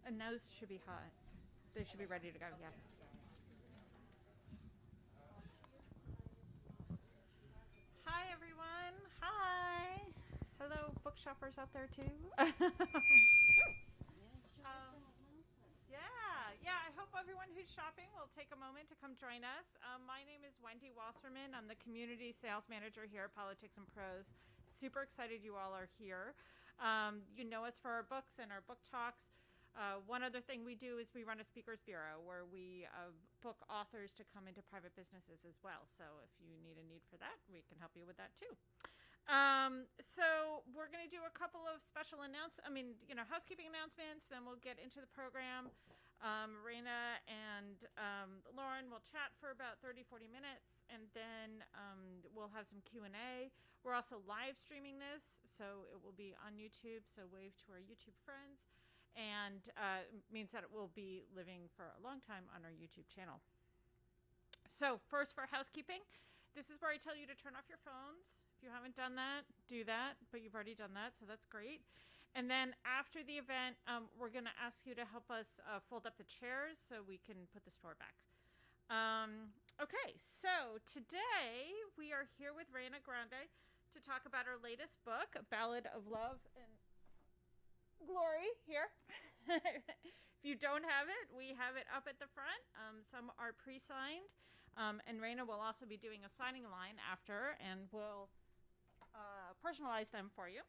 And those should be hot. They should be ready to go, yeah. Hi, everyone. Hi. Hello, book shoppers out there, too. Yeah, I hope everyone who's shopping will take a moment to come join us. My name is Wendy Wasserman. I'm the Community Sales Manager here at Politics and Prose. Super excited you all are here. You know us for our books and our book talks. One other thing we do is we run a speakers bureau where we book authors to come into private businesses as well. So if you need a need for that, we can help you with that too. So we're going to do a couple of special housekeeping announcements. Then we'll get into the program. Reyna and Lauren will chat for about 30-40 minutes, and then we'll have some Q&A. We're also live streaming this, so it will be on YouTube, so wave to our YouTube friends, and means that it will be living for a long time on our YouTube channel. So first, for housekeeping, this is where I tell you to turn off your phones. If you haven't done that, do that, but you've already done that, so that's great. And then after the event, we're going to ask you to help us fold up the chairs so we can put the store back. Okay, so today we are here with Reyna Grande to talk about her latest book, A Ballad of Love and Glory, here. If you don't have it, we have it up at the front. Some are pre-signed, and Reyna will also be doing a signing line after, and we'll personalize them for you.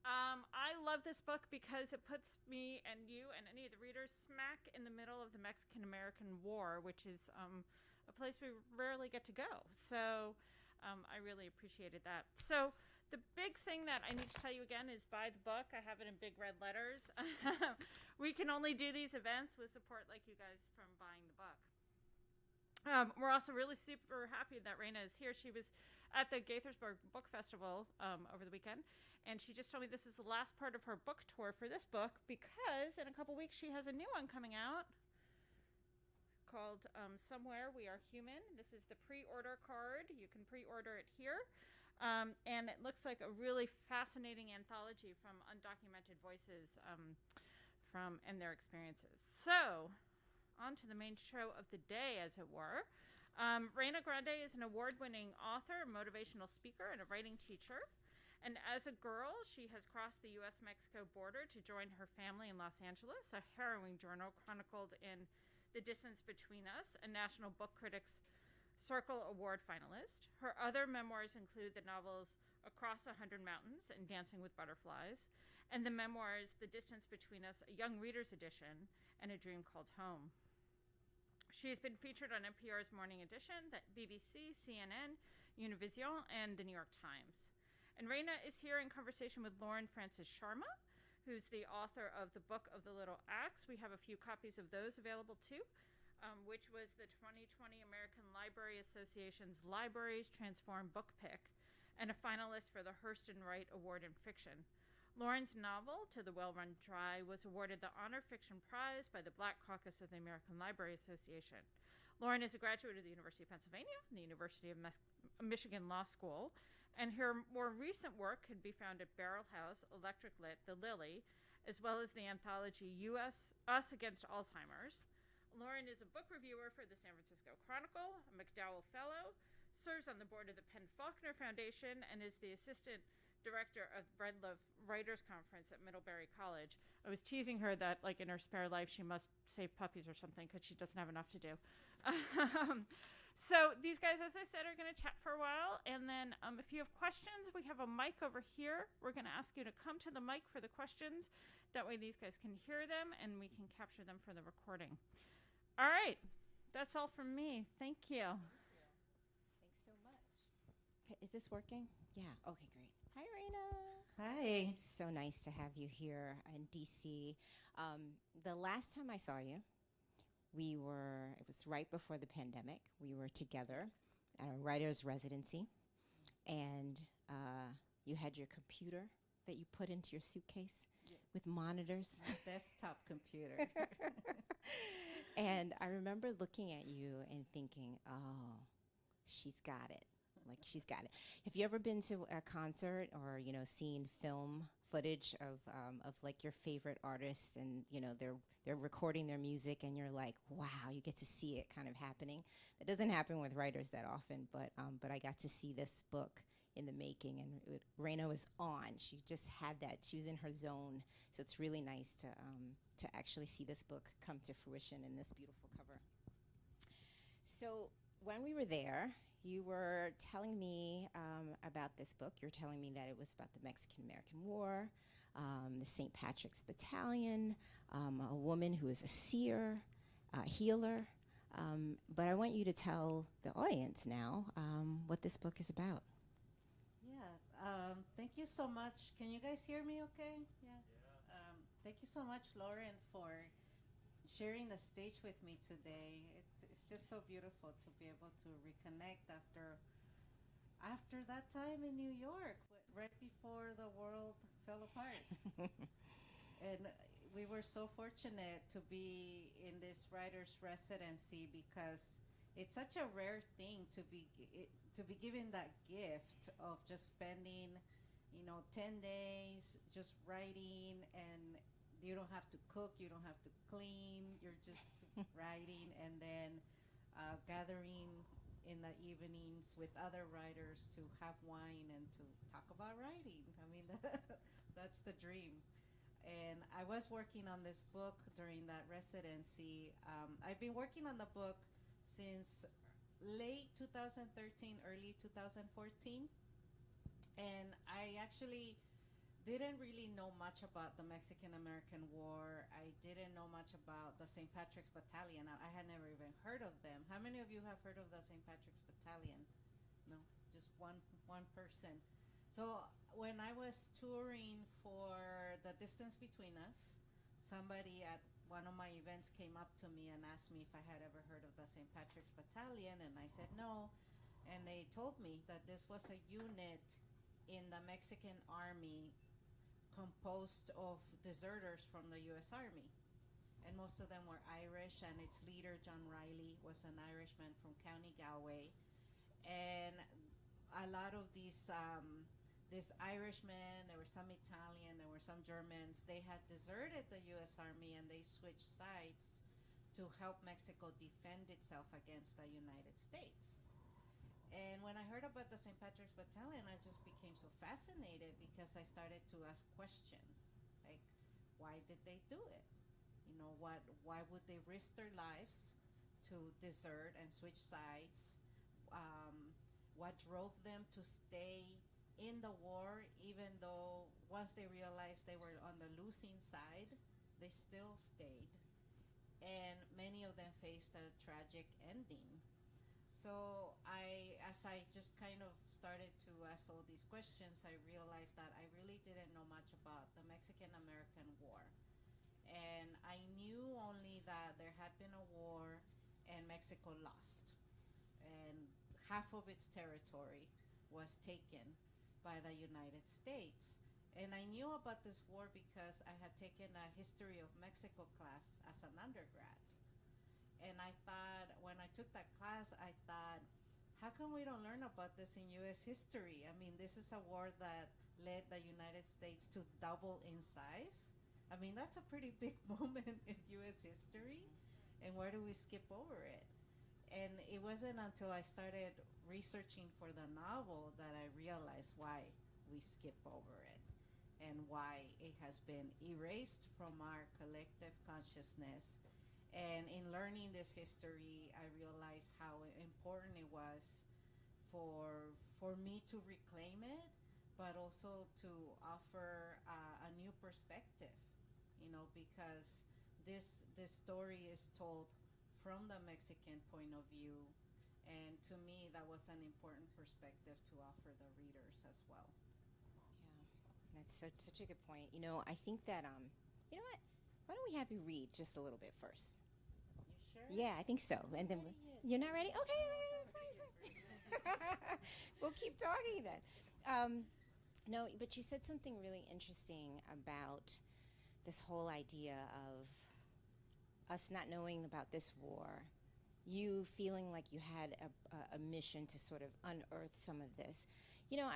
I love this book because it puts me and you and any of the readers smack in the middle of the Mexican-American War, which is a place we rarely get to go. So I really appreciated that. So the big thing that I need to tell you again is buy the book. I have it in big red letters. We can only do these events with support like you guys from buying the book. We're also really super happy that Reyna is here. She was at the Gaithersburg Book Festival over the weekend, and she just told me this is the last part of her book tour for this book because in a couple weeks she has a new one coming out called Somewhere We Are Human. This is the pre-order card. You can pre-order it here, and it looks like a really fascinating anthology from undocumented voices from and their experiences. So on to the main show of the day, as it were. Reyna Grande is an award-winning author, motivational speaker, and a writing teacher. And as a girl, she has crossed the US-México border to join her family in Los Angeles, a harrowing journal chronicled in The Distance Between Us, a National Book Critics Circle Award finalist. Her other memoirs include the novels Across 100 Mountains and Dancing with Butterflies, and the memoirs The Distance Between Us, a Young Reader's Edition, and A Dream Called Home. She has been featured on NPR's Morning Edition, the BBC, CNN, Univision, and the New York Times. And Reyna is here in conversation with Lauren Francis-Sharma, who's the author of the Book of the Little Axe. We have a few copies of those available too, which was the 2020 American Library Association's Libraries Transform Book Pick, and a finalist for the Hurston Wright Award in Fiction. Lauren's novel, To the Well Run Dry, was awarded the Honor Fiction Prize by the Black Caucus of the American Library Association. Lauren is a graduate of the University of Pennsylvania and the University of Michigan Law School, and her more recent work can be found at Barrel House, Electric Lit, The Lily, as well as the anthology Us Against Alzheimer's. Lauren is a book reviewer for the San Francisco Chronicle, a McDowell Fellow, serves on the board of the Penn Faulkner Foundation, and is the assistant director of Breadloaf Writers Conference at Middlebury College. I was teasing her that, like, in her spare life, she must save puppies or something because she doesn't have enough to do. So these guys, as I said, are going to chat for a while. And then if you have questions, we have a mic over here. We're going to ask you to come to the mic for the questions. That way these guys can hear them and we can capture them for the recording. All right. That's all from me. Thank you. Thanks so much. Okay, is this working? Yeah. Okay, great. Hi, Reyna. Hi. So nice to have you here in DC. The last time I saw you, it was right before the pandemic. We were together at a writer's residency, and you had your computer that you put into your suitcase with monitors. Desktop computer. And I remember looking at you and thinking, oh, she's got it. Like, she's got it. Have you ever been to a concert or, seen film footage of like your favorite artists, and you know they're recording their music, and you're like, wow, you get to see it kind of happening. That doesn't happen with writers that often, but I got to see this book in the making, and Reyna was on. She just had that. She was in her zone. So it's really nice to actually see this book come to fruition in this beautiful cover. So when we were there, you were telling me about this book. You were telling me that it was about the Mexican-American War, the St. Patrick's Battalion, a woman who is a seer, a healer. But I want you to tell the audience now what this book is about. Yeah, thank you so much. Can you guys hear me okay? Yeah. Thank you so much, Lauren, for sharing the stage with me today. It's just so beautiful to be able to reconnect after that time in New York, right before the world fell apart. And we were so fortunate to be in this writer's residency because it's such a rare thing to be given that gift of just spending, 10 days just writing, and you don't have to cook, you don't have to clean, you're just writing, and then gathering in the evenings with other writers to have wine and to talk about writing. I mean, that's the dream. And I was working on this book during that residency. I've been working on the book since late 2013, early 2014. And I actually didn't really know much about the Mexican-American War. I didn't know much about the St. Patrick's Battalion. I had never even heard of them. How many of you have heard of the St. Patrick's Battalion? No, just one person. So when I was touring for The Distance Between Us, somebody at one of my events came up to me and asked me if I had ever heard of the St. Patrick's Battalion, and I said no. And they told me that this was a unit in the Mexican army composed of deserters from the U.S. Army. And most of them were Irish, and its leader, John Riley, was an Irishman from County Galway. And a lot of these Irishmen, there were some Italian, there were some Germans, they had deserted the U.S. Army, and they switched sides to help Mexico defend itself against the United States. And when I heard about the St. Patrick's Battalion, I just became so fascinated because I started to ask questions, like, why did they do it? Why would they risk their lives to desert and switch sides? What drove them to stay in the war, even though once they realized they were on the losing side, they still stayed. And many of them faced a tragic ending. So as I just kind of started to ask all these questions, I realized that I really didn't know much about the Mexican-American War. And I knew only that there had been a war and Mexico lost. And half of its territory was taken by the United States. And I knew about this war because I had taken a history of Mexico class as an undergrad. And I thought, when I took that class, I thought, how come we don't learn about this in U.S. history? I mean, this is a war that led the United States to double in size. I mean, that's a pretty big moment in U.S. history. And where do we skip over it? And it wasn't until I started researching for the novel that I realized why we skip over it and why it has been erased from our collective consciousness. And in learning this history, I realized how important it was for me to reclaim it, but also to offer a new perspective, because this story is told from the Mexican point of view. And to me, that was an important perspective to offer the readers as well. Yeah, that's such a good point. I think that, you know what? Why don't we have you read just a little bit first? You sure? Yeah, I think so. And then you're not ready? Okay, that's fine. We'll keep talking then. No, but you said something really interesting about this whole idea of us not knowing about this war, you feeling like you had a mission to sort of unearth some of this. You know,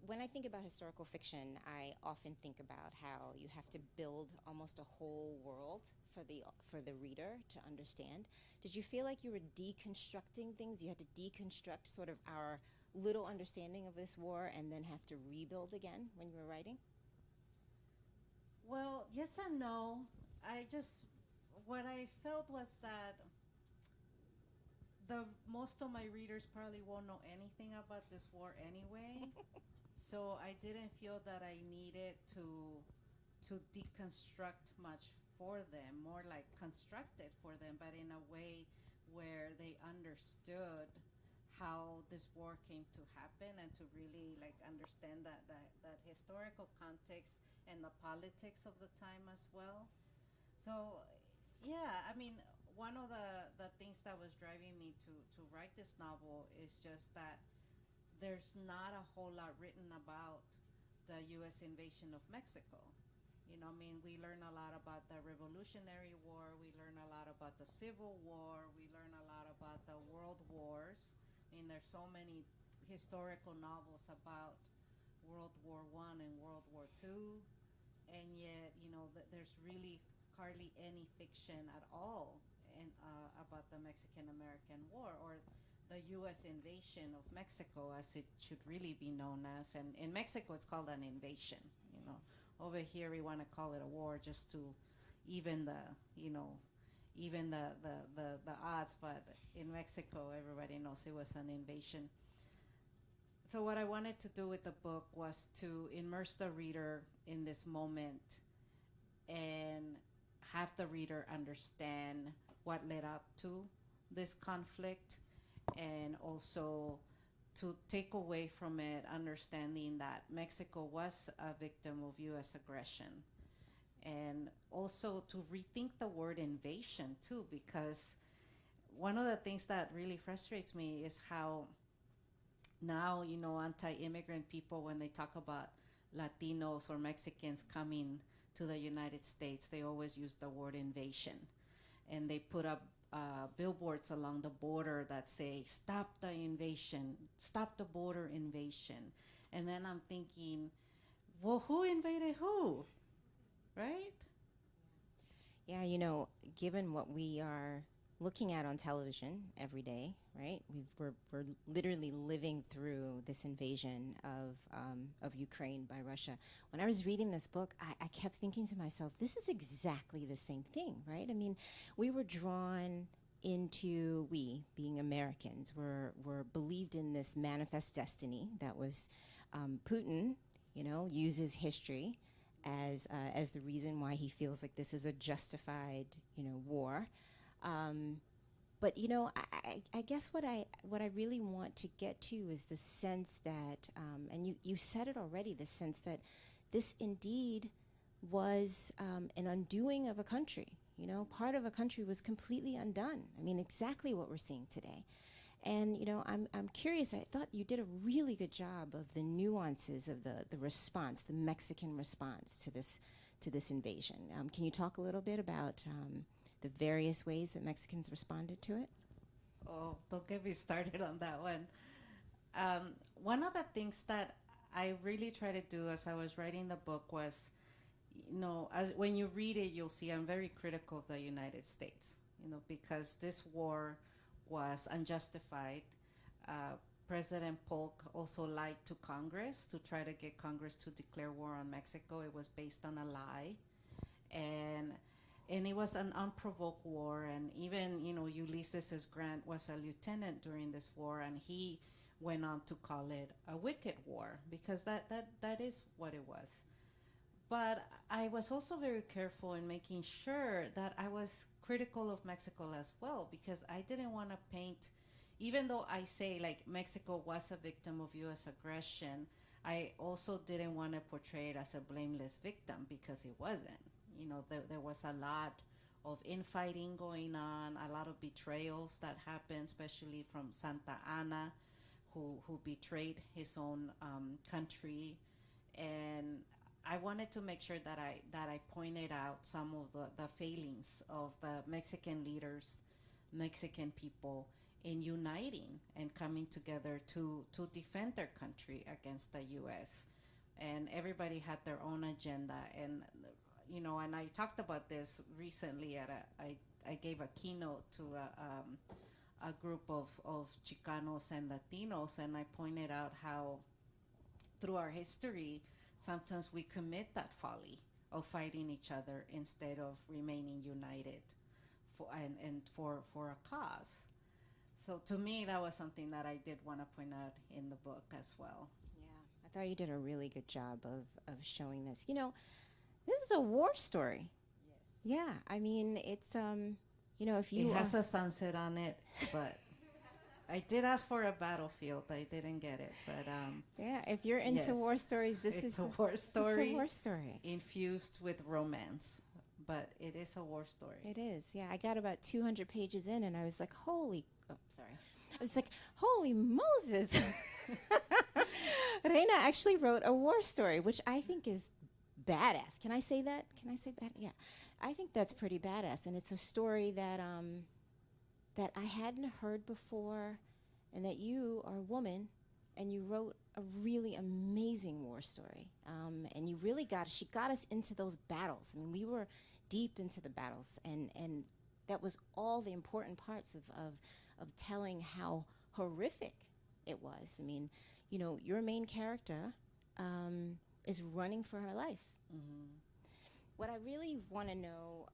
when I think about historical fiction, I often think about how you have to build almost a whole world for the reader to understand. Did you feel like you were deconstructing things? You had to deconstruct sort of our little understanding of this war and then have to rebuild again when you were writing? Well, yes and no. What I felt was that the most of my readers probably won't know anything about this war anyway. So I didn't feel that I needed to deconstruct much for them, more like construct it for them, but in a way where they understood how this war came to happen and to really like understand that historical context and the politics of the time as well. So yeah, I mean, one of the things that was driving me to write this novel is just that there's not a whole lot written about the U.S. invasion of Mexico. You know, I mean, we learn a lot about the Revolutionary War. We learn a lot about the Civil War. We learn a lot about the World Wars. I mean, there's so many historical novels about World War I and World War II, and yet, you know, there's really hardly any fiction at all about the Mexican-American War or the U.S. invasion of Mexico, as it should really be known as. And in Mexico, it's called an invasion. You know, over here we want to call it a war just to even the, you know, even the odds. But in Mexico, everybody knows it was an invasion. So what I wanted to do with the book was to immerse the reader in this moment and have the reader understand what led up to this conflict, and also to take away from it understanding that Mexico was a victim of U.S. aggression, and also to rethink the word invasion too, because one of the things that really frustrates me is how now, you know, anti-immigrant people, when they talk about Latinos or Mexicans coming to the United States, they always use the word invasion, and they put up billboards along the border that say, "Stop the invasion, stop the border invasion." And then I'm thinking, well, who invaded who, right? Yeah, you know, given what we are looking at on television every day, right? We're literally living through this invasion of Ukraine by Russia. When I was reading this book, I kept thinking to myself, this is exactly the same thing, right? I mean, we were drawn into, we, being Americans, were believed in this manifest destiny that was Putin, you know, uses history as the reason why he feels like this is a justified, you know, war. But you know, I guess what I really want to get to is the sense that, and you said it already, the sense that this indeed was an undoing of a country. You know, part of a country was completely undone. I mean, exactly what we're seeing today. And you know, I'm curious. I thought you did a really good job of the nuances of the response, the Mexican response to this invasion. Can you talk a little bit about the various ways that Mexicans responded to it? Oh, don't get me started on that one. One of the things that I really try to do as I was writing the book was, you know, as when you read it, you'll see I'm very critical of the United States, you know, because this war was unjustified. President Polk also lied to Congress to try to get Congress to declare war on Mexico. It was based on a lie. And it was an unprovoked war, and even, you know, Ulysses S. Grant was a lieutenant during this war, and he went on to call it a wicked war, because that is what it was. But I was also very careful in making sure that I was critical of Mexico as well, because I didn't want to paint, even though I say like Mexico was a victim of U.S. aggression, I also didn't want to portray it as a blameless victim, because it wasn't. You know, there was a lot of infighting going on, a lot of betrayals that happened, especially from Santa Anna, who betrayed his own country. And I wanted to make sure that I pointed out some of the failings of the Mexican leaders, Mexican people, in uniting and coming together to defend their country against the U.S. And everybody had their own agenda. And, you know, and I talked about this recently I gave a keynote to a group of Chicanos and Latinos, and I pointed out how through our history, sometimes we commit that folly of fighting each other instead of remaining united for a cause. So to me, that was something that I did want to point out in the book as well. Yeah, I thought you did a really good job of showing this. You know, this is a war story. Yes. Yeah, I mean, it's, you know, if you... It has a sunset on it, but I did ask for a battlefield. I didn't get it, but... yeah, if you're into yes, war stories, this it's is a war story. It's a war story. Infused with romance, but it is a war story. It is, yeah. I got about 200 pages in, and I was like, holy... Oh, sorry. I was like, holy Moses. Reyna actually wrote a war story, which I think is badass. Can I say that? Can I say bad? Yeah. I think that's pretty badass, and it's a story that that I hadn't heard before, and that you are a woman, and you wrote a really amazing war story, and you really she got us into those battles. I mean, we were deep into the battles, and that was all the important parts of telling how horrific it was. I mean, you know, your main character is running for her life. Mm-hmm. What I really want to know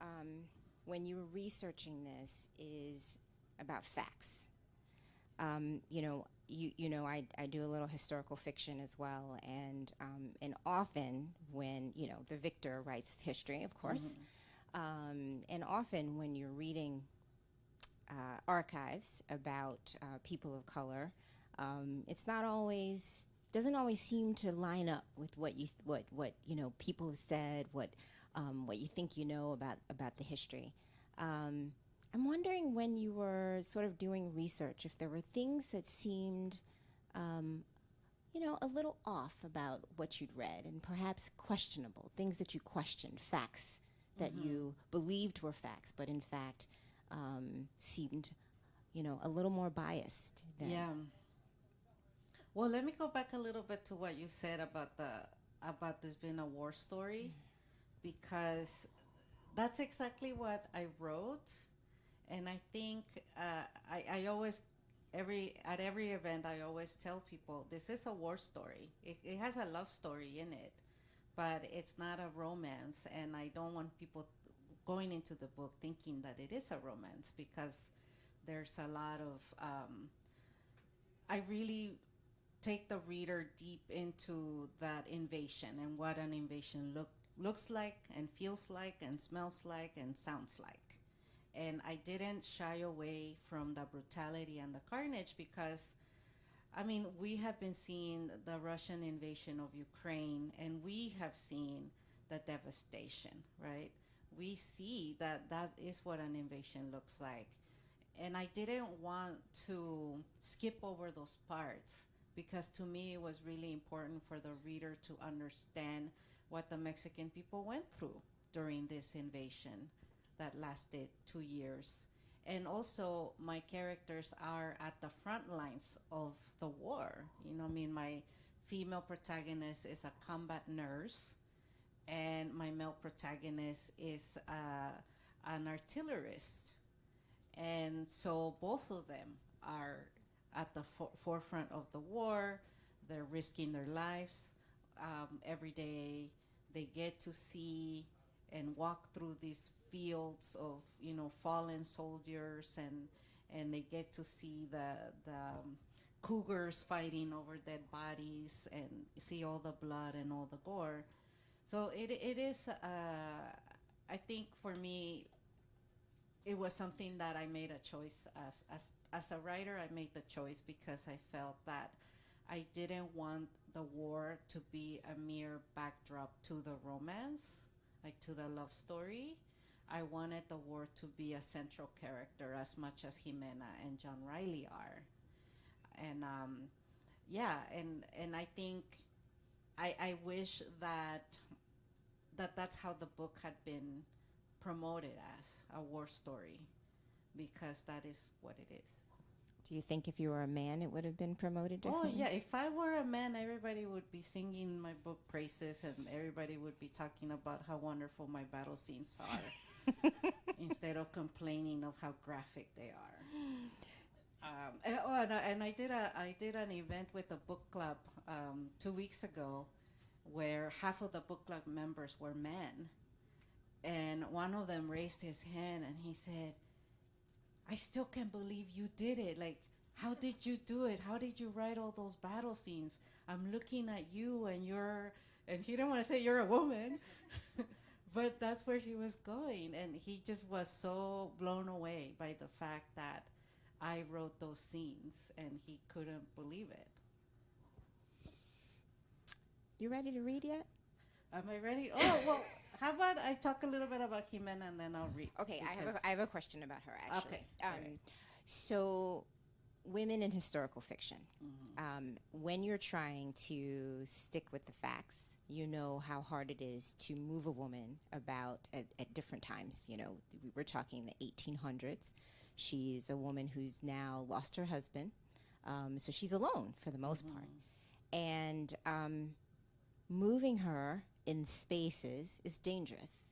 when you were researching this is about facts. You know, I do a little historical fiction as well, and often when, you know, the victor writes history, of course, and often when you're reading archives about people of color, it's not always, doesn't always seem to line up with what you know, people have said, what you think you know about the history. I'm wondering, when you were sort of doing research, if there were things that seemed, you know, a little off about what you'd read, and perhaps questionable, things that you questioned, facts that you believed were facts, but in fact seemed, you know, a little more biased than. Yeah. Well, let me go back a little bit to what you said about this being a war story, because that's exactly what I wrote. And I think I always, at every event, I always tell people, this is a war story. It has a love story in it, but it's not a romance. And I don't want people going into the book thinking that it is a romance, because there's a lot of, I really take the reader deep into that invasion and what an invasion looks like and feels like and smells like and sounds like. And I didn't shy away from the brutality and the carnage, because, I mean, we have been seeing the Russian invasion of Ukraine, and we have seen the devastation, right? We see that is what an invasion looks like. And I didn't want to skip over those parts, because to me it was really important for the reader to understand what the Mexican people went through during this invasion that lasted 2 years. And also, my characters are at the front lines of the war. You know, I mean, my female protagonist is a combat nurse, and my male protagonist is an artillerist. And so both of them are at the forefront of the war. They're risking their lives. Every day they get to see and walk through these fields of, you know, fallen soldiers, and they get to see the cougars fighting over dead bodies and see all the blood and all the gore. So it is, I think for me, it was something that I made a choice as a writer. I made the choice because I felt that I didn't want the war to be a mere backdrop to the romance, like to the love story. I wanted the war to be a central character as much as Ximena and John Riley are. And yeah, and I think I wish that's how the book had been promoted, as a war story, because that is what it is. Do you think if you were a man, it would have been promoted differently? Oh, yeah. If I were a man, everybody would be singing my book praises and everybody would be talking about how wonderful my battle scenes are instead of complaining of how graphic they are. And I did an event with the book club 2 weeks ago where half of the book club members were men. And one of them raised his hand and he said, I still can't believe you did it. Like, how did you do it? How did you write all those battle scenes? I'm looking at you and and he didn't want to say you're a woman, but that's where he was going. And he just was so blown away by the fact that I wrote those scenes and he couldn't believe it. You ready to read yet? Am I ready? Oh, well, how about I talk a little bit about Ximena and then I'll read. Okay, I have a question about her, actually. Okay. So, women in historical fiction. Mm-hmm. When you're trying to stick with the facts, you know how hard it is to move a woman about at different times. You know, we're talking the 1800s. She's a woman who's now lost her husband, so she's alone for the most part. And moving her in spaces is dangerous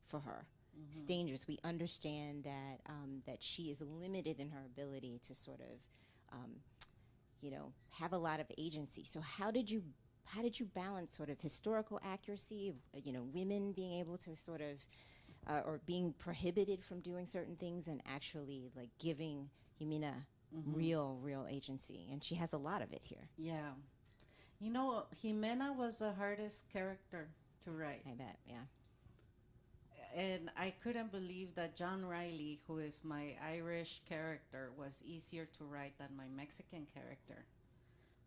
for her. It's dangerous. We understand that that she is limited in her ability to sort of, have a lot of agency. So how did you balance sort of historical accuracy of women being able to sort of or being prohibited from doing certain things and actually like giving Ximena real agency? And she has a lot of it here. Yeah. You know, Ximena was the hardest character to write. I bet, yeah. And I couldn't believe that John Riley, who is my Irish character, was easier to write than my Mexican character.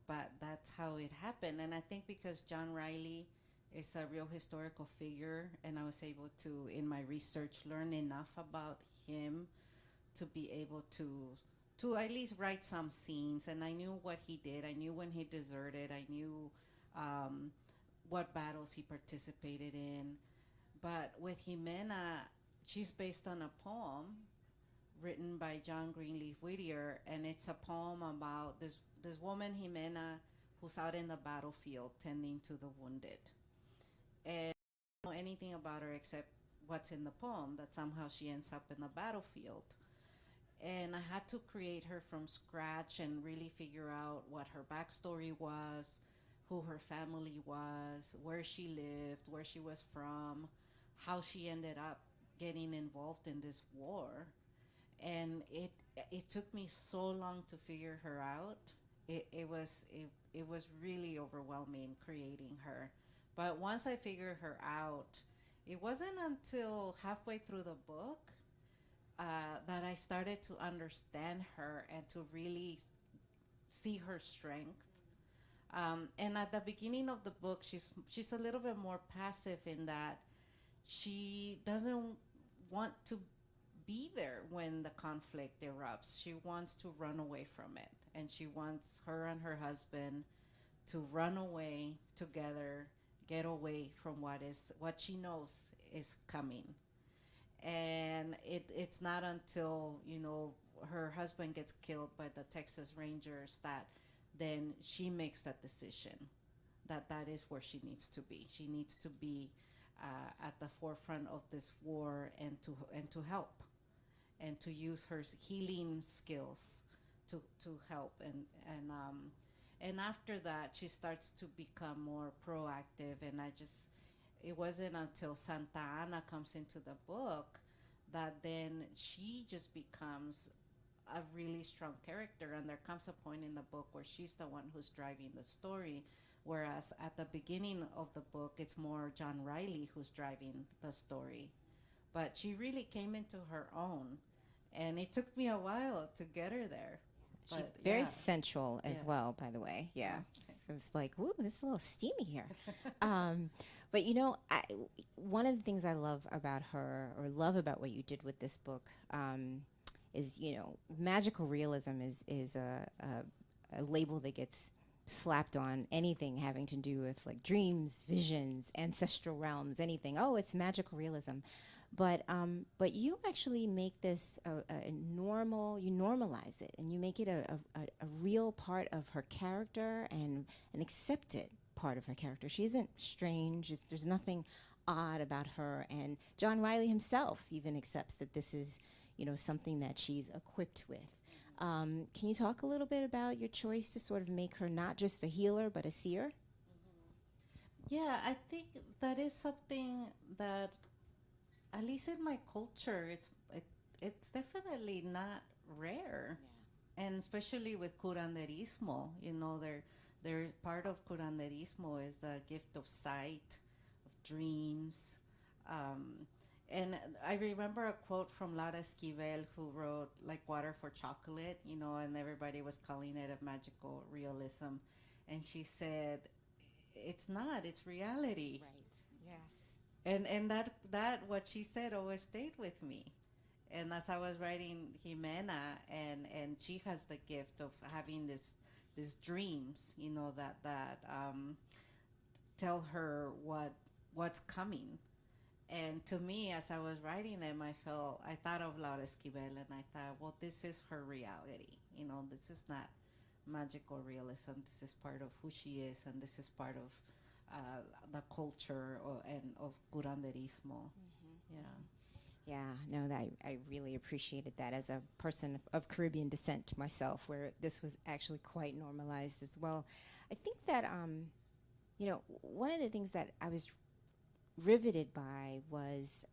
But that's how it happened. And I think because John Riley is a real historical figure, and I was able to, in my research, learn enough about him to be able to at least write some scenes. And I knew what he did. I knew when he deserted. I knew what battles he participated in. But with Ximena, she's based on a poem written by John Greenleaf Whittier, and it's a poem about this woman, Ximena, who's out in the battlefield tending to the wounded. And I don't know anything about her except what's in the poem, that somehow she ends up in the battlefield. And I had to create her from scratch and really figure out what her backstory was, who her family was, where she lived, where she was from, how she ended up getting involved in this war. And it took me so long to figure her out. It was really overwhelming creating her. But once I figured her out, it wasn't until halfway through the book that I started to understand her and to really see her strength. And at the beginning of the book, she's a little bit more passive in that she doesn't want to be there when the conflict erupts. She wants to run away from it. And she wants her and her husband to run away together, get away from what she knows is coming. And it's not until, her husband gets killed by the Texas Rangers that then she makes that decision that is where she needs to be. She needs to be at the forefront of this war and to help and to use her healing skills to help. And after that, she starts to become more proactive. And it wasn't until Santa Ana comes into the book that then she just becomes a really strong character. And there comes a point in the book where she's the one who's driving the story, whereas at the beginning of the book, it's more John Riley who's driving the story. But she really came into her own, and it took me a while to get her there. She's very sensual as well, by the way. Yeah. Okay. So it's like, ooh, this is a little steamy here. But, one of the things I love about her, or love about what you did with this book, is, magical realism is a label that gets slapped on anything having to do with like dreams, visions, ancestral realms, anything. Oh, it's magical realism. But you actually make this a normal. You normalize it, and you make it a real part of her character and an accepted part of her character. She isn't strange. There's nothing odd about her. And John Riley himself even accepts that this is, something that she's equipped with. Can you talk a little bit about your choice to sort of make her not just a healer, but a seer? Yeah, I think that is something that, at least in my culture, it's definitely not rare. Yeah. And especially with Curanderismo, they're part of Curanderismo is the gift of sight, of dreams. And I remember a quote from Laura Esquivel, who wrote like Water for Chocolate, and everybody was calling it a magical realism. And she said, it's not, it's reality. Right. Yes. And that what she said always stayed with me. And as I was writing Ximena, and she has the gift of having these dreams, that tell her what's coming. And to me, as I was writing them, I thought of Laura Esquivel, and I thought, well, this is her reality. This is not magical realism. This is part of who she is, and this is part of the culture of Curanderismo. Mm-hmm. Yeah. Yeah, no, I really appreciated that as a person of Caribbean descent myself, where this was actually quite normalized as well. I think that, one of the things that I was riveted by was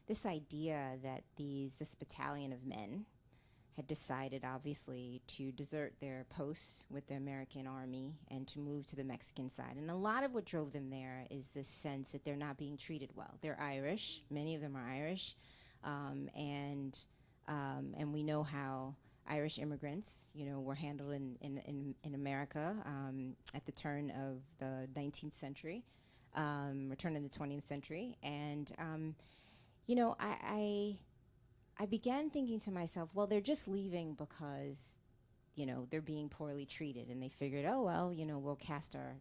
this idea that this battalion of men had decided, obviously, to desert their posts with the American army and to move to the Mexican side. And a lot of what drove them there is this sense that they're not being treated well. They're Irish. Many of them are Irish. And we know how Irish immigrants, were handled in America at the turn of the 19th century, turn of the 20th century. And, I began thinking to myself, well, they're just leaving because, they're being poorly treated, and they figured, oh well, we'll cast our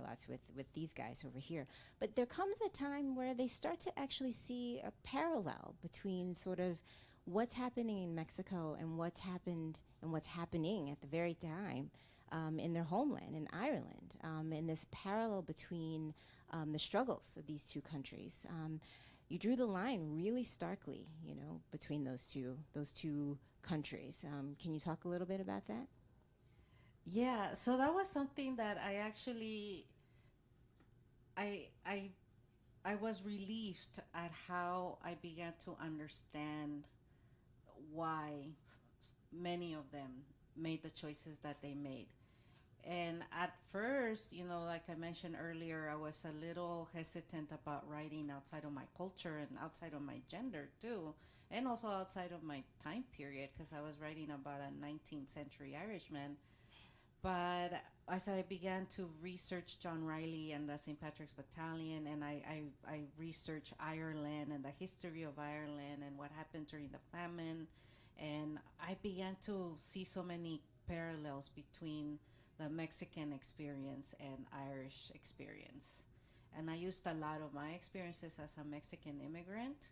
lots with these guys over here. But there comes a time where they start to actually see a parallel between sort of what's happening in Mexico and what's happened and what's happening at the very time in their homeland in Ireland, and this parallel between the struggles of these two countries. You drew the line really starkly, between those two countries. Can you talk a little bit about that? Yeah, so that was something that I actually, I was relieved at how I began to understand why many of them made the choices that they made. And at first, like I mentioned earlier, I was a little hesitant about writing outside of my culture and outside of my gender too, and also outside of my time period, because I was writing about a 19th century Irishman. But as I began to research John Riley and the St. Patrick's Battalion, and I researched Ireland and the history of Ireland and what happened during the famine, and I began to see so many parallels between the Mexican experience and Irish experience. And I used a lot of my experiences as a Mexican immigrant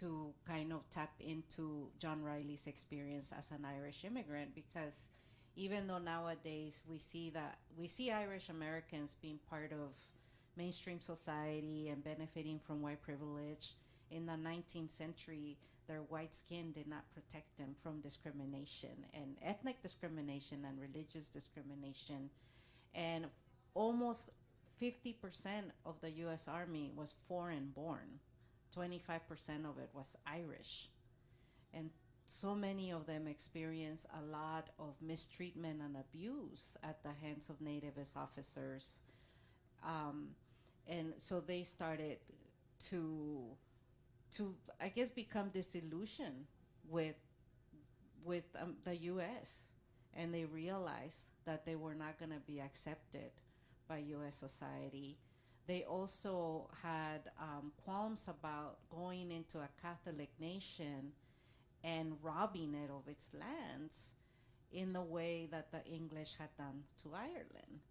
to kind of tap into John Riley's experience as an Irish immigrant, because even though nowadays we see Irish Americans being part of mainstream society and benefiting from white privilege, in the 19th century, their white skin did not protect them from discrimination and ethnic discrimination and religious discrimination. And almost 50% of the US Army was foreign born. 25% of it was Irish. And so many of them experienced a lot of mistreatment and abuse at the hands of nativist officers. And so they started to I guess become disillusioned with the U.S., and they realized that they were not going to be accepted by U.S. society. They also had qualms about going into a Catholic nation and robbing it of its lands in the way that the English had done to Ireland.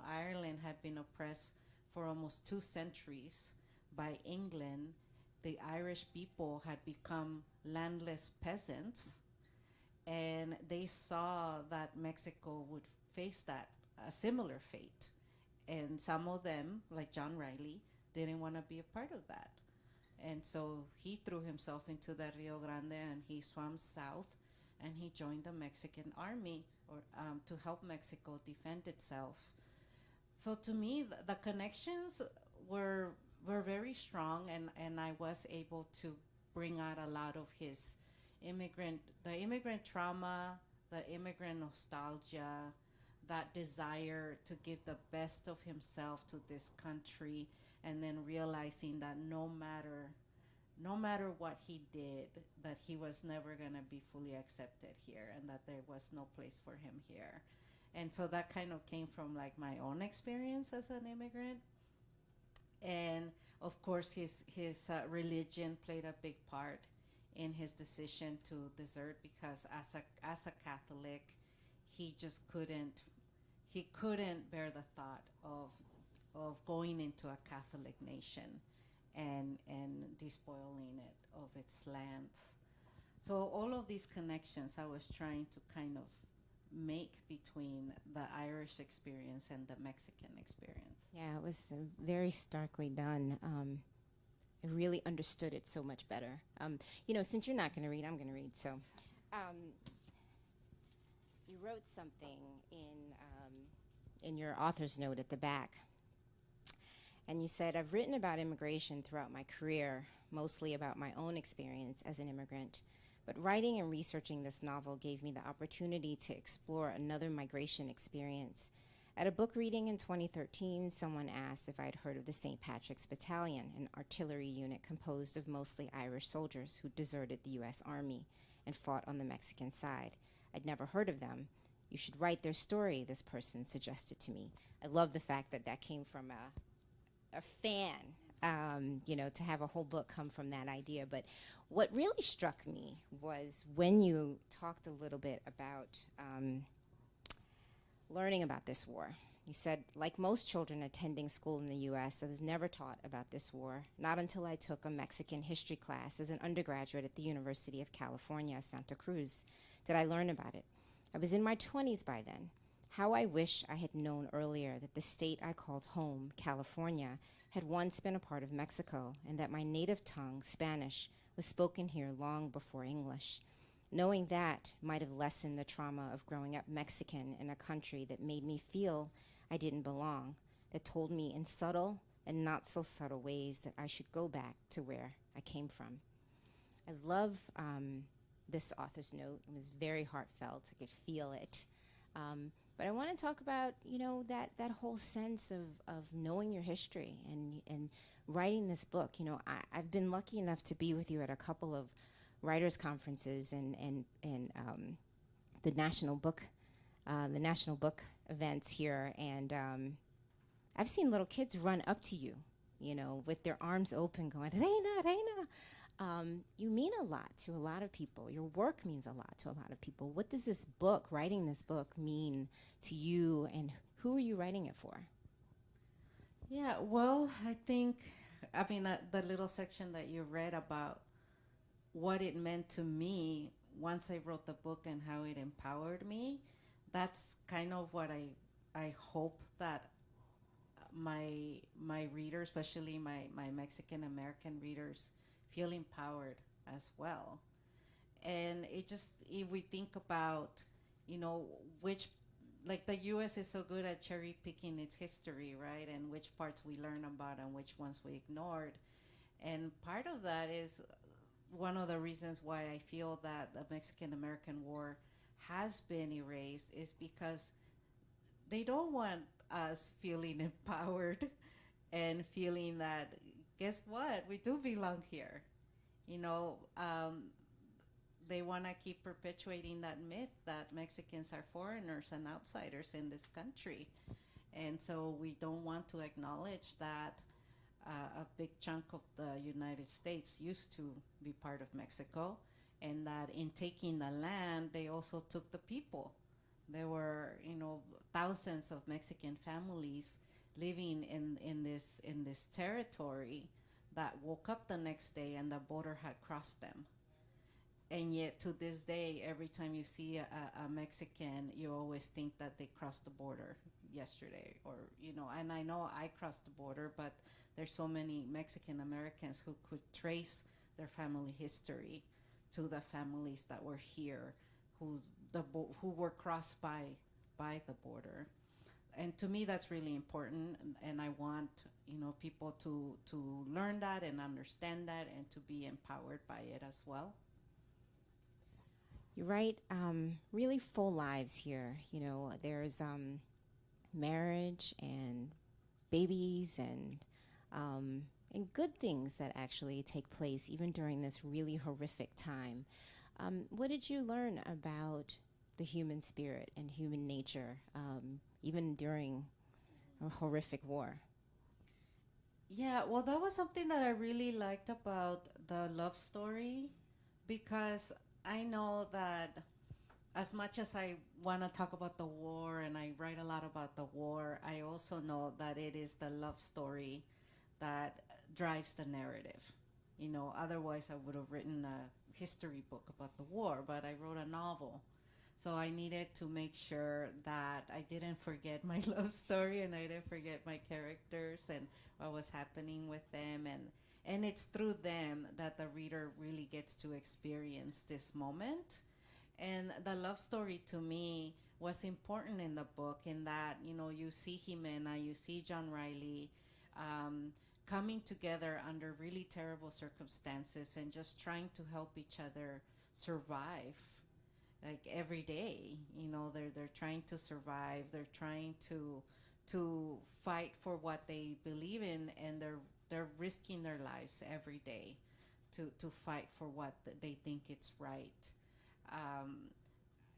Ireland had been oppressed for almost 2 centuries by England, the Irish people had become landless peasants, and they saw that Mexico would face that a similar fate, and some of them, like John Riley, didn't want to be a part of that, and so he threw himself into the Rio Grande and he swam south, and he joined the Mexican army or to help Mexico defend itself. So to me, the connections were very strong, and I was able to bring out a lot of his the immigrant trauma, the immigrant nostalgia, that desire to give the best of himself to this country, and then realizing that no matter what he did, that he was never going to be fully accepted here, and that there was no place for him here. And so that kind of came from like my own experience as an immigrant. And of course, his religion played a big part in his decision to desert, because as a Catholic, he just couldn't bear the thought of going into a Catholic nation and despoiling it of its lands. So all of these connections I was trying to kind of make between the Irish experience and the Mexican experience. Yeah, it was very starkly done. I really understood it so much better. Since you're not going to read, I'm going to read. So, you wrote something in your author's note at the back, and you said, "I've written about immigration throughout my career, mostly about my own experience as an immigrant. But writing and researching this novel gave me the opportunity to explore another migration experience. At a book reading in 2013, someone asked if I'd heard of the St. Patrick's Battalion, an artillery unit composed of mostly Irish soldiers who deserted the U.S. Army and fought on the Mexican side. I'd never heard of them. You should write their story, this person suggested to me." I love the fact that that came from a fan, to have a whole book come from that idea. But what really struck me was when you talked a little bit about learning about this war. You said, "Like most children attending school in the U.S., I was never taught about this war. Not until I took a Mexican history class as an undergraduate at the University of California, Santa Cruz, did I learn about it. I was in my 20s by then. How I wish I had known earlier that the state I called home, California, had once been a part of Mexico, and that my native tongue, Spanish, was spoken here long before English. Knowing that might have lessened the trauma of growing up Mexican in a country that made me feel I didn't belong, that told me in subtle and not so subtle ways that I should go back to where I came from." I love this author's note. It was very heartfelt. I could feel it. But I want to talk about, that whole sense of knowing your history and writing this book. I've been lucky enough to be with you at a couple of writers' conferences and the national book events here, and I've seen little kids run up to you, with their arms open, going, "Reyna, Reyna." You mean a lot to a lot of people. Your work means a lot to a lot of people. What does this book, writing this book, mean to you, and who are you writing it for? Yeah, well, I think, the little section that you read about what it meant to me once I wrote the book and how it empowered me, that's kind of what I hope that my readers, especially my Mexican American readers, feel empowered as well. And if we think about, which, like the U.S. is so good at cherry picking its history, right? And which parts we learn about and which ones we ignored. And part of that is one of the reasons why I feel that the Mexican-American War has been erased, is because they don't want us feeling empowered and feeling that, guess what, we do belong here. They want to keep perpetuating that myth that Mexicans are foreigners and outsiders in this country. And so we don't want to acknowledge that a big chunk of the United States used to be part of Mexico, and that in taking the land, they also took the people. There were, thousands of Mexican families living in this territory that woke up the next day and the border had crossed them. And yet to this day, every time you see a Mexican, you always think that they crossed the border yesterday, or, you know, and I know I crossed the border, but there's so many Mexican Americans who could trace their family history to the families that were here, who were crossed by the border. And to me, that's really important, and I want, you know, people to learn that and understand that and to be empowered by it as well. You write really full lives here. You know, there's marriage and babies and good things that actually take place even during this really horrific time. What did you learn about the human spirit and human nature, even during a horrific war? Yeah, well, that was something that I really liked about the love story, because I know that as much as I want to talk about the war and I write a lot about the war, I also know that it is the love story that drives the narrative. You know, otherwise I would have written a history book about the war, but I wrote a novel. So I needed to make sure that I didn't forget my love story and I didn't forget my characters and what was happening with them. And it's through them that the reader really gets to experience this moment. And the love story to me was important in the book, in that, you know, you see Ximena, you see John Riley coming together under really terrible circumstances and just trying to help each other survive. Like every day, you know, they're trying to survive. They're trying to fight for what they believe in, and they're risking their lives every day to fight for what they think it's right.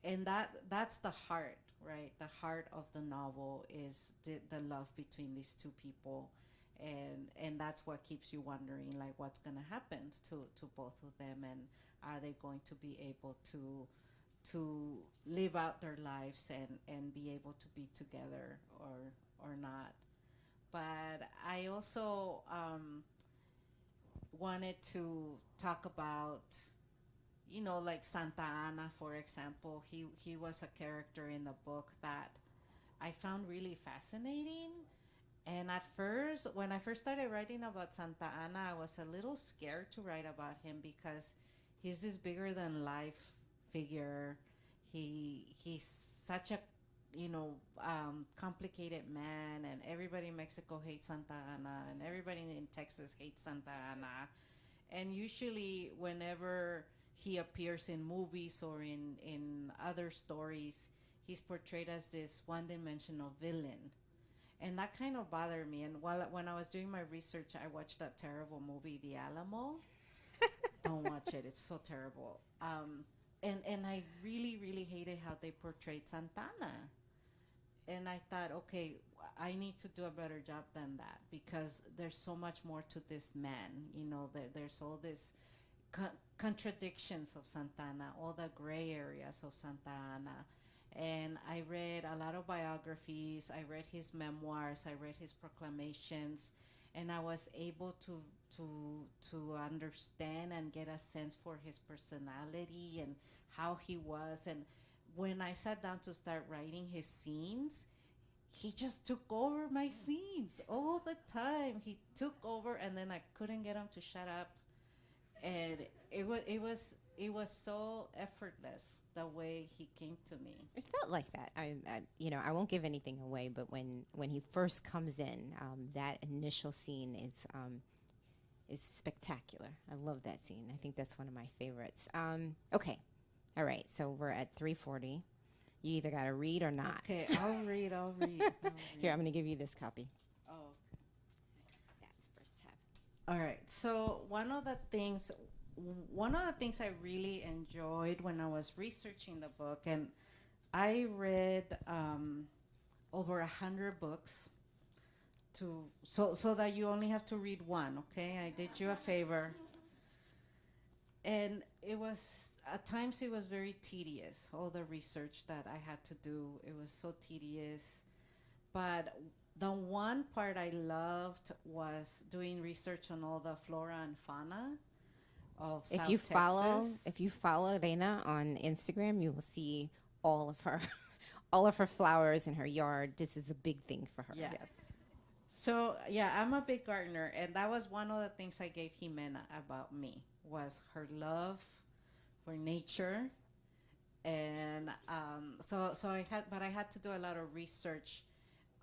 And that's the heart, right? The heart of the novel is the love between these two people, and that's what keeps you wondering, like, what's going to happen to both of them, and are they going to be able to live out their lives and be able to be together or not. But I also wanted to talk about, you know, like Santa Ana, for example. He was a character in the book that I found really fascinating. And at first, when I first started writing about Santa Ana, I was a little scared to write about him because he's this bigger than life figure. He's such a, you know, complicated man, and everybody in Mexico hates Santa Ana, and everybody in Texas hates Santa Ana. And usually, whenever he appears in movies or in other stories, he's portrayed as this one-dimensional villain. And that kind of bothered me. And when I was doing my research, I watched that terrible movie, The Alamo. Don't watch it. It's so terrible. And I really, really hated how they portrayed Santana. And I thought, okay, I need to do a better job than that, because there's so much more to this man. You know, there's all this contradictions of Santana, all the gray areas of Santana. And I read a lot of biographies. I read his memoirs. I read his proclamations. And I was able to understand and get a sense for his personality and how he was. And when I sat down to start writing his scenes, he just took over my scenes all the time. He took over, and then I couldn't get him to shut up. And it was so effortless the way he came to me. It felt like that. You know, I won't give anything away, but when he first comes in, that initial scene is spectacular. I love that scene. I think that's one of my favorites. Okay, all right. So we're at 3:40. You either got to read or not. Okay, I'll read. Here, I'm going to give you this copy. Oh. That's first tab. All right. So one of the things I really enjoyed when I was researching the book, and I read over 100 books so that you only have to read one. Okay, I did you a favor. And it was, at times it was very tedious, all the research that I had to do. It was so tedious. But The one part I loved was doing research on all the flora and fauna of South Texas. If you follow Reyna on Instagram, you will see all of her all of her flowers in her yard. This is a big thing for her. Yeah. Yes. So yeah, I'm a big gardener, and that was one of the things I gave Ximena about me, was her love for nature. And I had to do a lot of research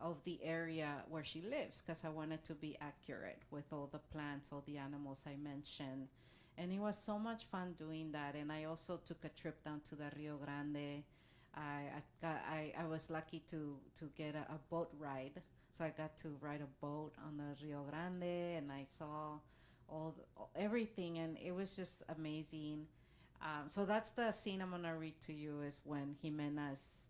of the area where she lives, because I wanted to be accurate with all the plants, all the animals I mentioned. And it was so much fun doing that. And I also took a trip down to the Rio Grande. I was lucky to get a boat ride. So I got to ride a boat on the Rio Grande, and I saw everything, and it was just amazing. So that's the scene I'm gonna read to you, is when Ximena is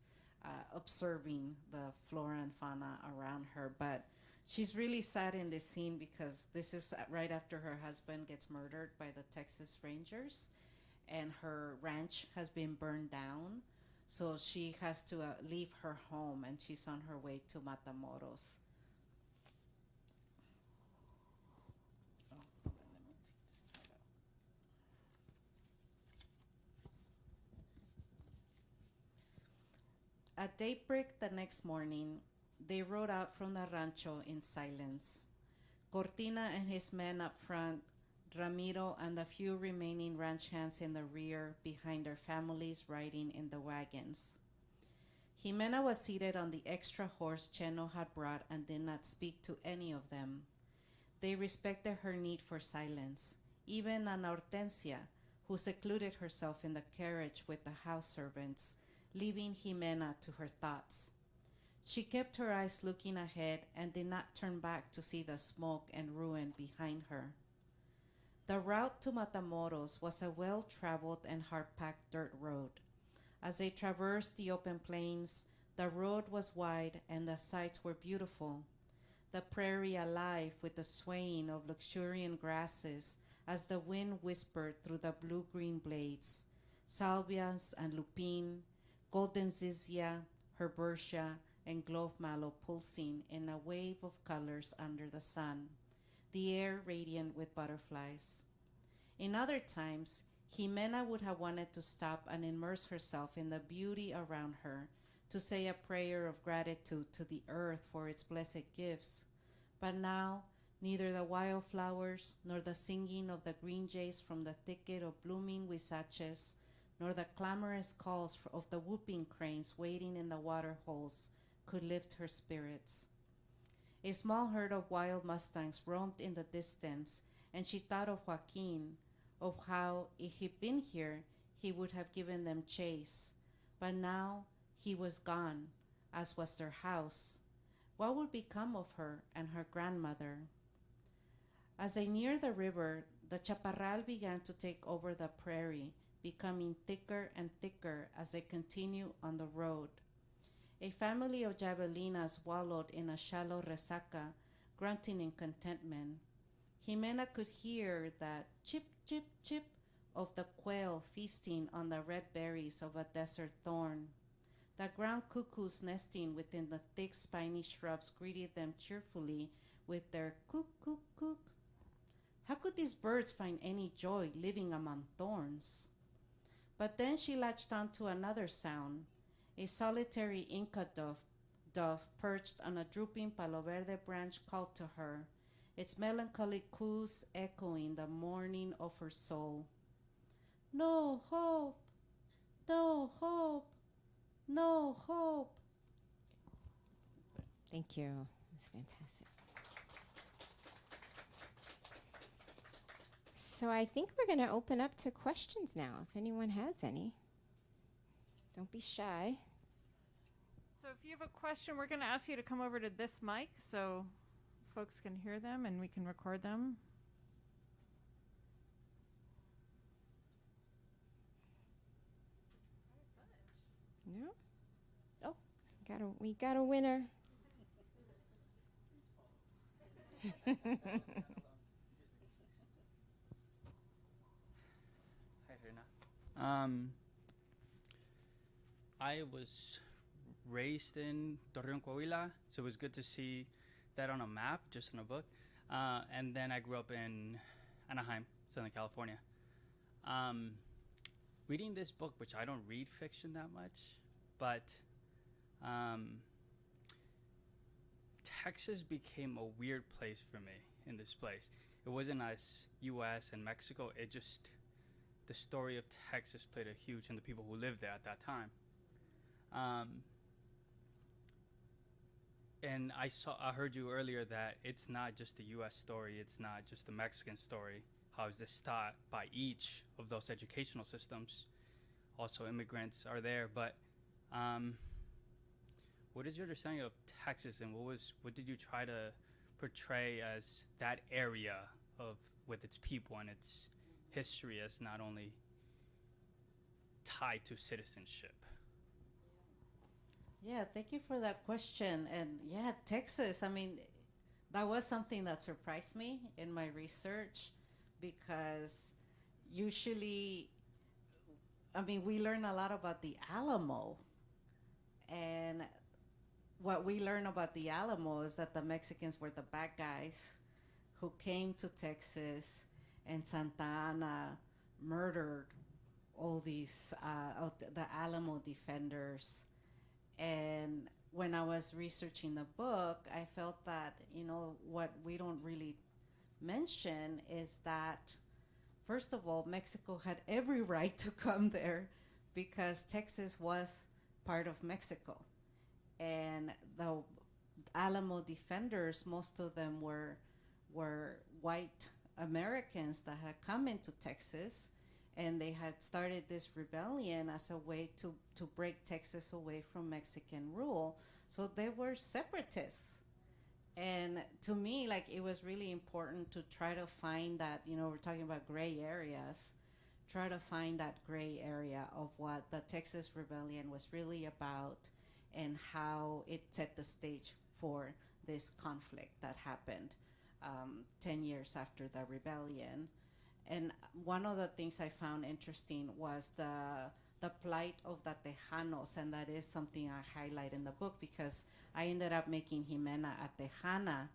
observing the flora and fauna around her. But she's really sad in this scene because this is right after her husband gets murdered by the Texas Rangers, and her ranch has been burned down. So she has to leave her home, and she's on her way to Matamoros. At daybreak the next morning, they rode out from the rancho in silence. Cortina and his men up front, Ramiro and the few remaining ranch hands in the rear, behind their families riding in the wagons. Ximena was seated on the extra horse Cheno had brought and did not speak to any of them. They respected her need for silence, even Ana Hortensia, who secluded herself in the carriage with the house servants, leaving Ximena to her thoughts. She kept her eyes looking ahead and did not turn back to see the smoke and ruin behind her. The route to Matamoros was a well-traveled and hard-packed dirt road. As they traversed the open plains, the road was wide and the sights were beautiful. The prairie alive with the swaying of luxuriant grasses as the wind whispered through the blue-green blades, salvias and lupine, golden zizia, herbaceae, and glove mallow pulsing in a wave of colors under the sun, the air radiant with butterflies. In other times, Ximena would have wanted to stop and immerse herself in the beauty around her, to say a prayer of gratitude to the earth for its blessed gifts. But now, neither the wildflowers, nor the singing of the green jays from the thicket of blooming huizaches, nor the clamorous calls of the whooping cranes waiting in the water holes could lift her spirits. A small herd of wild mustangs roamed in the distance, and she thought of Joaquin, of how, if he'd been here, he would have given them chase. But now he was gone, as was their house. What would become of her and her grandmother? As they neared the river, the chaparral began to take over the prairie, becoming thicker and thicker as they continued on the road. A family of javelinas wallowed in a shallow resaca, grunting in contentment. Ximena could hear the chip, chip, chip of the quail feasting on the red berries of a desert thorn. The ground cuckoos nesting within the thick spiny shrubs greeted them cheerfully with their cook, cook, cook. How could these birds find any joy living among thorns? But then she latched on to another sound. A solitary Inca dove perched on a drooping palo verde branch called to her, its melancholy coos echoing the mourning of her soul. No hope, no hope, no hope. Thank you. That's fantastic. So I think we're going to open up to questions now, if anyone has any. Don't be shy. So if you have a question, we're going to ask you to come over to this mic so folks can hear them and we can record them. No? Oh, we got a winner. Hi, Reyna. I was raised in Torreon, Coahuila, so it was good to see that on a map, just in a book. And then I grew up in Anaheim, Southern California. Reading this book, which I don't read fiction that much, but Texas became a weird place for me in this place. It wasn't as US and Mexico, it just, the story of Texas played a huge, and the people who lived there at that time. And I heard you earlier that it's not just the US story, it's not just the Mexican story. How is this taught by each of those educational systems? Also, immigrants are there, but what is your understanding of Texas, and what did you try to portray as that area of with its people and its history as not only tied to citizenship? Yeah, thank you for that question. And yeah, Texas, I mean, that was something that surprised me in my research, because usually, I mean, we learn a lot about the Alamo. And what we learn about the Alamo is that the Mexicans were the bad guys who came to Texas, and Santa Anna murdered all these, the Alamo defenders. And when I was researching the book, I felt that, you know, what we don't really mention is that, first of all, Mexico had every right to come there because Texas was part of Mexico. And the Alamo defenders, most of them were white Americans that had come into Texas, and they had started this rebellion as a way to break Texas away from Mexican rule. So they were separatists. And to me, like, it was really important to try to find that, you know, we're talking about gray areas, try to find that gray area of what the Texas Rebellion was really about and how it set the stage for this conflict that happened 10 years after the rebellion. And one of the things I found interesting was the plight of the Tejanos, and that is something I highlight in the book because I ended up making Ximena a Tejana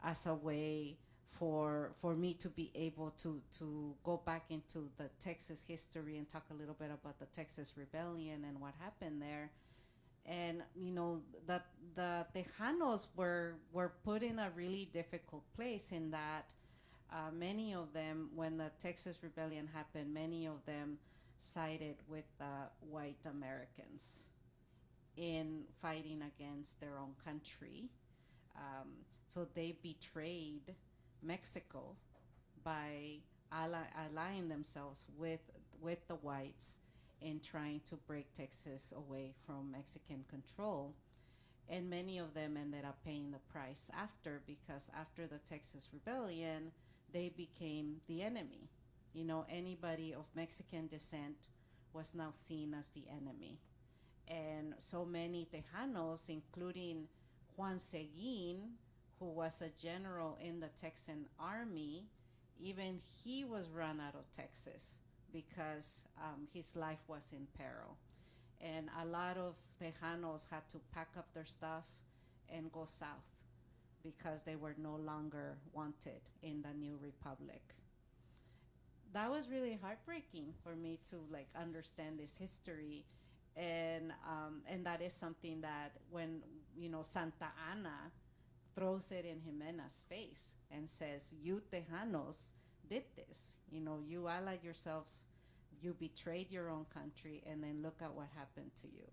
as a way for me to be able to go back into the Texas history and talk a little bit about the Texas Rebellion and what happened there. And, you know, the Tejanos were put in a really difficult place in that many of them, when the Texas Rebellion happened, many of them sided with white Americans in fighting against their own country. So they betrayed Mexico by allying themselves with the whites in trying to break Texas away from Mexican control. And many of them ended up paying the price after, because after the Texas Rebellion, they became the enemy. You know, anybody of Mexican descent was now seen as the enemy. And so many Tejanos, including Juan Seguin, who was a general in the Texan army, even he was run out of Texas because his life was in peril. And a lot of Tejanos had to pack up their stuff and go south because they were no longer wanted in the new republic. That was really heartbreaking for me to like understand this history, and that is something that when, you know, Santa Anna throws it in Ximena's face and says, "You Tejanos did this. You know, you allied yourselves, you betrayed your own country, and then look at what happened to you."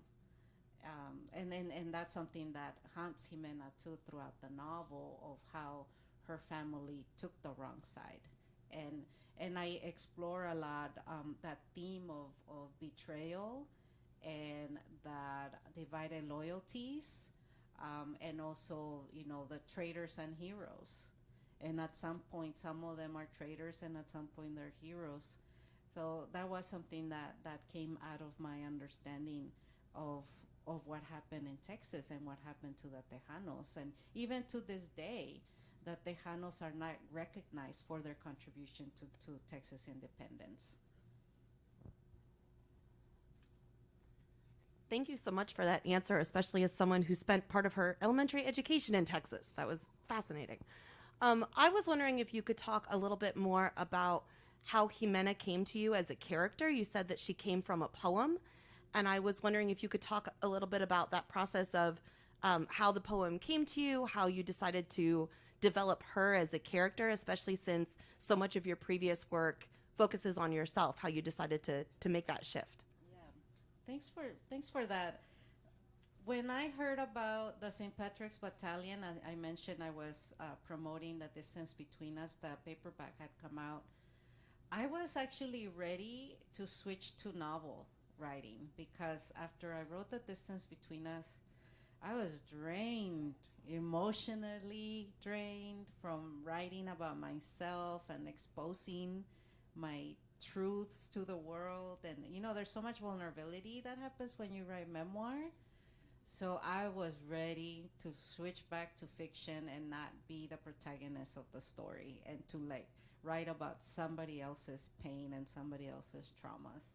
And that's something that haunts Ximena too throughout the novel, of how her family took the wrong side. And I explore a lot that theme of betrayal and that divided loyalties, and also, you know, the traitors and heroes. And at some point, some of them are traitors, and at some point they're heroes. So that was something that came out of my understanding of what happened in Texas and what happened to the Tejanos. And even to this day, the Tejanos are not recognized for their contribution to Texas independence. Thank you so much for that answer, especially as someone who spent part of her elementary education in Texas. That was fascinating. I was wondering if you could talk a little bit more about how Ximena came to you as a character. You said that she came from a poem, and I was wondering if you could talk a little bit about that process of how the poem came to you, how you decided to develop her as a character, especially since so much of your previous work focuses on yourself, how you decided to make that shift. Thanks for that. When I heard about the St. Patrick's Battalion, as I mentioned, I was promoting The Distance Between Us. The paperback had come out. I was actually ready to switch to novel writing because after I wrote The Distance Between Us, I was drained, emotionally drained from writing about myself and exposing my truths to the world. And, you know, there's so much vulnerability that happens when you write memoir. So I was ready to switch back to fiction and not be the protagonist of the story and to like write about somebody else's pain and somebody else's traumas.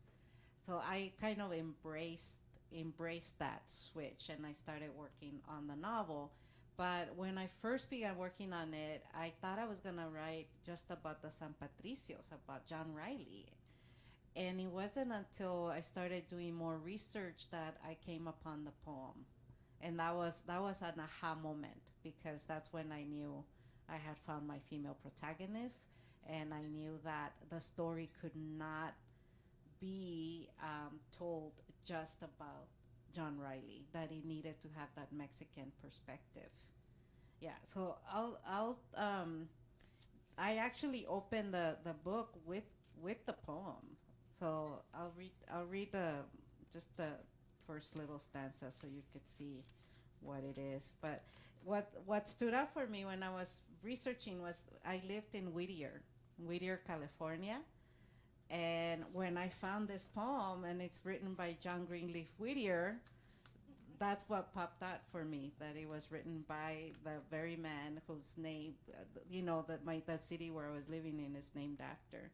So I kind of embraced that switch and I started working on the novel. But when I first began working on it, I thought I was going to write just about the San Patricios, about John Riley. And it wasn't until I started doing more research that I came upon the poem. And that was an aha moment because that's when I knew I had found my female protagonist and I knew that the story could not be told just about John Riley, that it needed to have that Mexican perspective. Yeah, so I actually opened the book with the poem. So I'll read just the first little stanza so you could see what it is. But what stood out for me when I was researching was I lived in Whittier, California. And when I found this poem, and it's written by John Greenleaf Whittier, that's what popped out for me, that it was written by the very man whose name, the city where I was living in is named after.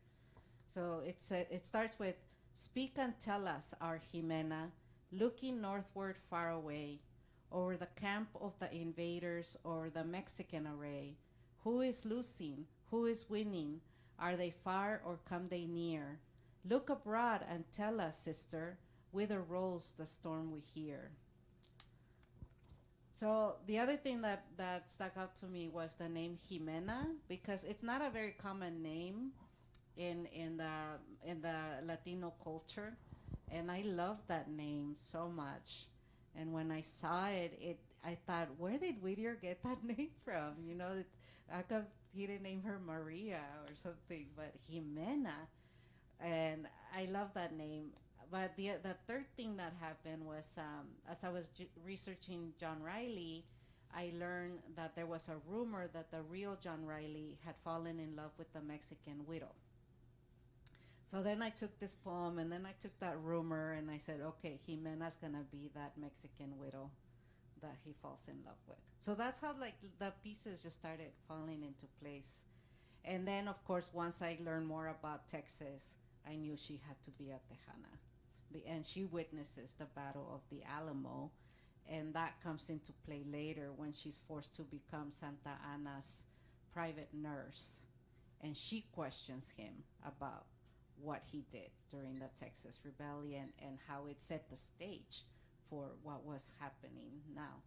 So it starts with, "Speak and tell us, our Ximena, looking northward far away, over the camp of the invaders or the Mexican array. Who is losing? Who is winning? Are they far or come they near? Look abroad and tell us, sister, whither rolls the storm we hear." So the other thing that stuck out to me was the name Ximena, because it's not a very common name in the Latino culture, and I love that name so much. And when I saw it, I thought, where did Whittier get that name from? You know, how come he didn't name her Maria or something, but Ximena. And I love that name. But the third thing that happened was, as I was researching John Riley, I learned that there was a rumor that the real John Riley had fallen in love with the Mexican widow. So then I took this poem, and then I took that rumor, and I said, okay, Ximena's gonna be that Mexican widow that he falls in love with. So that's how like the pieces just started falling into place. And then, of course, once I learned more about Texas, I knew she had to be a Tejana. And she witnesses the Battle of the Alamo, and that comes into play later when she's forced to become Santa Anna's private nurse, and she questions him about what he did during the Texas Rebellion and how it set the stage for what was happening now.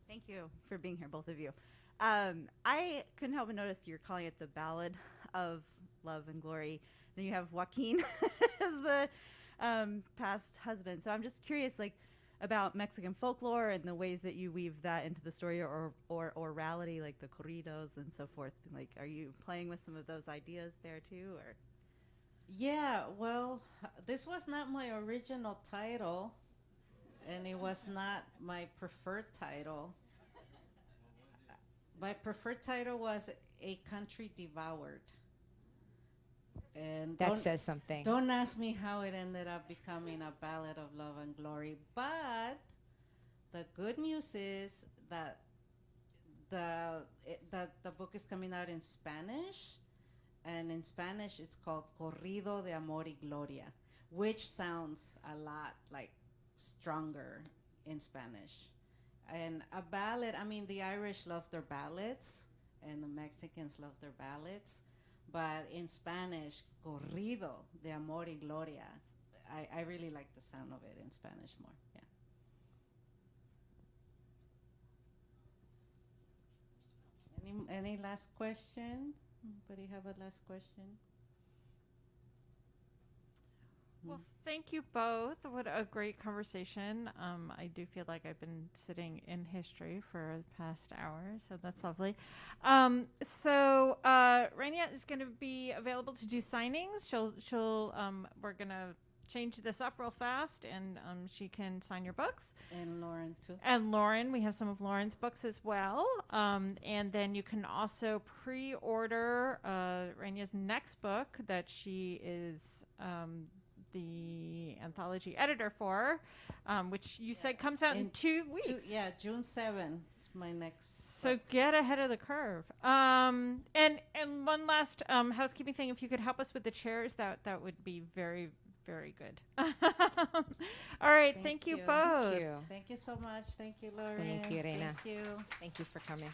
Thank you for being here, both of you. I couldn't help but notice you're calling it the Ballad of Love and Glory. Then you have Joaquin as the past husband. So I'm just curious, like, about Mexican folklore and the ways that you weave that into the story, or orality, like the corridos and so forth. Like, are you playing with some of those ideas there too, or? Yeah, well, this was not my original title, and it was not my preferred title. My preferred title was A Country Devoured. And That says something. don't ask me how it ended up becoming a ballad of love and glory, but the good news is that the book is coming out in Spanish, and in Spanish it's called Corrido de Amor y Gloria, which sounds a lot like stronger in Spanish. And a ballad, I mean, the Irish love their ballads, and the Mexicans love their ballads, but in Spanish, Corrido de Amor y Gloria, I really like the sound of it in Spanish more, yeah. Any last questions? Anybody have a last question? Well, thank you both. What a great conversation. I do feel like I've been sitting in history for the past hour, so that's lovely. Reyna is going to be available to do signings. We're going to change this up real fast, and she can sign your books. And Lauren too. And Lauren, we have some of Lauren's books as well. And then you can also pre-order Reyna's next book that she is the anthology editor for, which you said comes out in 2 weeks. June 7th is my next. So get ahead of the curve. And one last housekeeping thing, if you could help us with the chairs, that would be very, very good. All right, thank you both. Thank you. Thank you so much. Thank you, Lauren. Thank you, Reyna. Thank you. Thank you for coming.